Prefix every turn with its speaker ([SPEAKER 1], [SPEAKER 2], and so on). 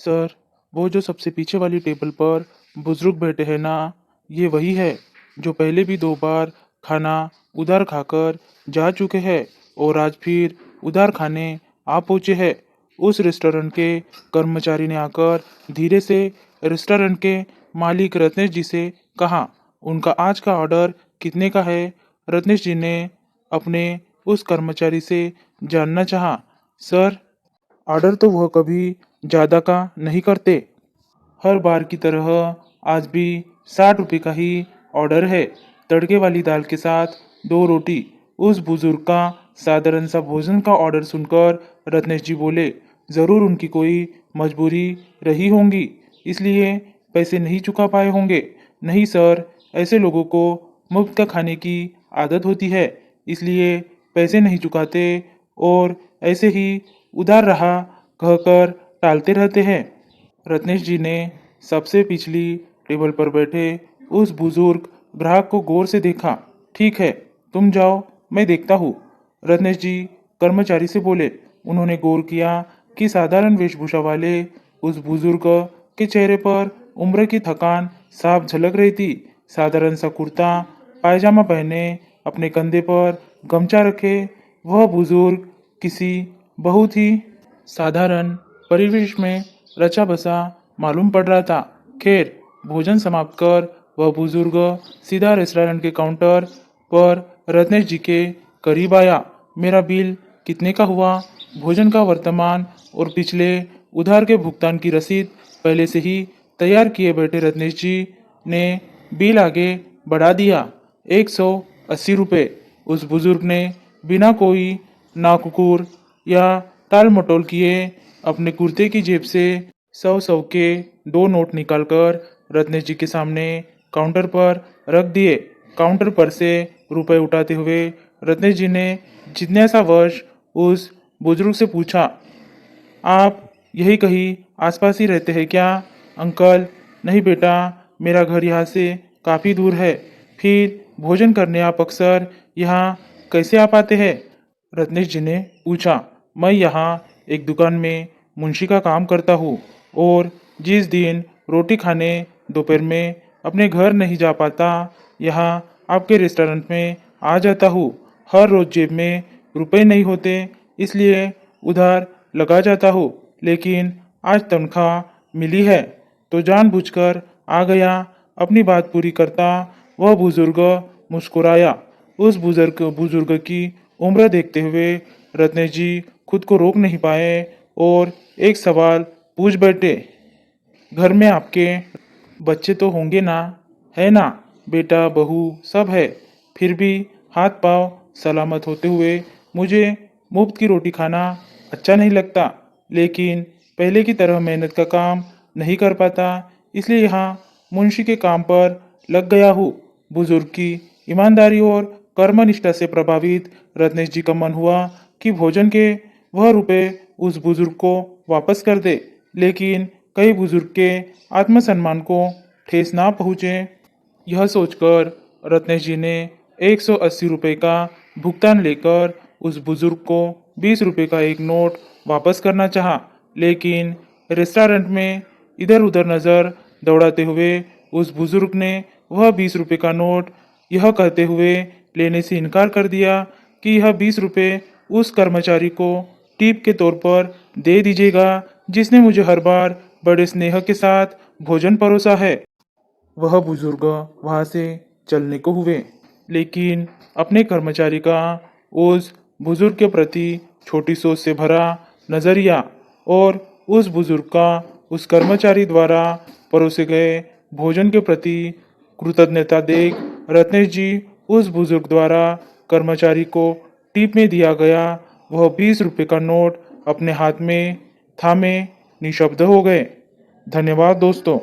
[SPEAKER 1] Sir, वो जो सबसे पीछे वाली टेबल पर बुजुर्ग बैठे हैं ना, ये वही है जो पहले भी 2 बार खाना उधार खाकर जा चुके हैं और आज फिर उधार खाने आ पहुंचे हैं। उस रेस्टोरेंट के कर्मचारी ने आकर धीरे से रेस्टोरेंट के मालिक रत्नेश जी से कहा, उनका आज का ऑर्डर कितने का है। रत्नेश जी ने अपने उस कर्मचारी से जानना चाहा। सर, ऑर्डर तो वह कभी ज़्यादा का नहीं करते। हर बार की तरह आज भी 60 रुपये का ही ऑर्डर है। तड़के वाली दाल के साथ 2 रोटी। उस बुजुर्ग का साधारण सा भोजन का ऑर्डर सुनकर रत्नेश जी बोले, ज़रूर उनकी कोई मजबूरी रही होंगी, इसलिए पैसे नहीं चुका पाए होंगे। नहीं सर, ऐसे लोगों को मुफ्त का खाने की आदत होती है, इसलिए पैसे नहीं चुकाते और ऐसे ही उधार रहा कहकर टालते रहते हैं। रत्नेश जी ने सबसे पिछली टेबल पर बैठे उस बुजुर्ग ग्राहक को गौर से देखा। ठीक है, तुम जाओ, मैं देखता हूँ, रत्नेश जी कर्मचारी से बोले। उन्होंने गौर किया कि साधारण वेशभूषा वाले उस बुजुर्ग के चेहरे पर उम्र की थकान साफ झलक रही थी। साधारण सा कुर्ता पायजामा पहने, अपने कंधे पर गमछा रखे, वह बुजुर्ग किसी बहुत ही साधारण परिवेश में रचा बसा मालूम पड़ रहा था। खैर, भोजन समाप्त कर वह बुजुर्ग सीधा रेस्टोरेंट के काउंटर पर रत्नेश जी के करीब आया। मेरा बिल कितने का हुआ। भोजन का वर्तमान और पिछले उधार के भुगतान की रसीद पहले से ही तैयार किए बैठे रत्नेश जी ने बिल आगे बढ़ा दिया। 180 रुपये। उस बुजुर्ग ने बिना कोई नाकुकुर या टाल मटोल किए अपने कुर्ते की जेब से 100 के 2 नोट निकालकर रत्नेश जी के सामने काउंटर पर रख दिए। काउंटर पर से रुपए उठाते हुए रत्नेश जी ने जिज्ञासावश उस बुजुर्ग से पूछा, आप यही कहीं आसपास ही रहते हैं क्या। अंकल, नहीं बेटा, मेरा घर यहाँ से काफ़ी दूर है। फिर भोजन करने आप अक्सर यहाँ कैसे आ पाते हैं। रत्नेश जी ने पूछा, मैं यहाँ एक दुकान में मुंशी का काम करता हूँ और जिस दिन रोटी खाने दोपहर में अपने घर नहीं जा पाता, यहाँ आपके रेस्टोरेंट में आ जाता हूँ। हर रोज जेब में रुपए नहीं होते, इसलिए उधार लगा जाता हूँ, लेकिन आज तनख्वाह मिली है तो जानबूझकर आ गया। अपनी बात पूरी करता वह बुजुर्ग मुस्कुराया। उस बुजुर्ग की उम्र देखते हुए रत्नेश जी खुद को रोक नहीं पाए और एक सवाल पूछ बैठे, घर में आपके बच्चे तो होंगे ना। है ना, बेटा बहू सब है। फिर भी हाथ पांव सलामत होते हुए मुझे मुफ्त की रोटी खाना अच्छा नहीं लगता, लेकिन पहले की तरह मेहनत का काम नहीं कर पाता, इसलिए यहाँ मुंशी के काम पर लग गया हूँ। बुजुर्ग की ईमानदारी और कर्मनिष्ठा से प्रभावित रत्नेश जी का मन हुआ कि भोजन के वह रुपए उस बुजुर्ग को वापस कर दे, लेकिन कई बुजुर्ग के आत्मसम्मान को ठेस ना पहुँचे। यह सोचकर रत्नेश जी ने 180 रुपये का भुगतान लेकर उस बुजुर्ग को 20 रुपये का एक नोट वापस करना चाहा, लेकिन रेस्टोरेंट में इधर उधर नजर दौड़ाते हुए उस बुजुर्ग ने वह 20 रुपये का नोट यह कहते हुए लेने से इनकार कर दिया कि यह 20 रुपये उस कर्मचारी को टिप के तौर पर दे दीजिएगा, जिसने मुझे हर बार बड़े स्नेह के साथ भोजन परोसा है। वह बुजुर्ग वहां से चलने को हुए, लेकिन अपने कर्मचारी का उस बुजुर्ग के प्रति छोटी सोच से भरा नजरिया और उस बुजुर्ग का उस कर्मचारी द्वारा परोसे गए भोजन के प्रति कृतज्ञता देख रत्नेश जी उस बुजुर्ग द्वारा कर्मचारी को टिप में दिया गया वह 20 रुपये का नोट अपने हाथ में थामे निशब्द हो गए। धन्यवाद दोस्तों।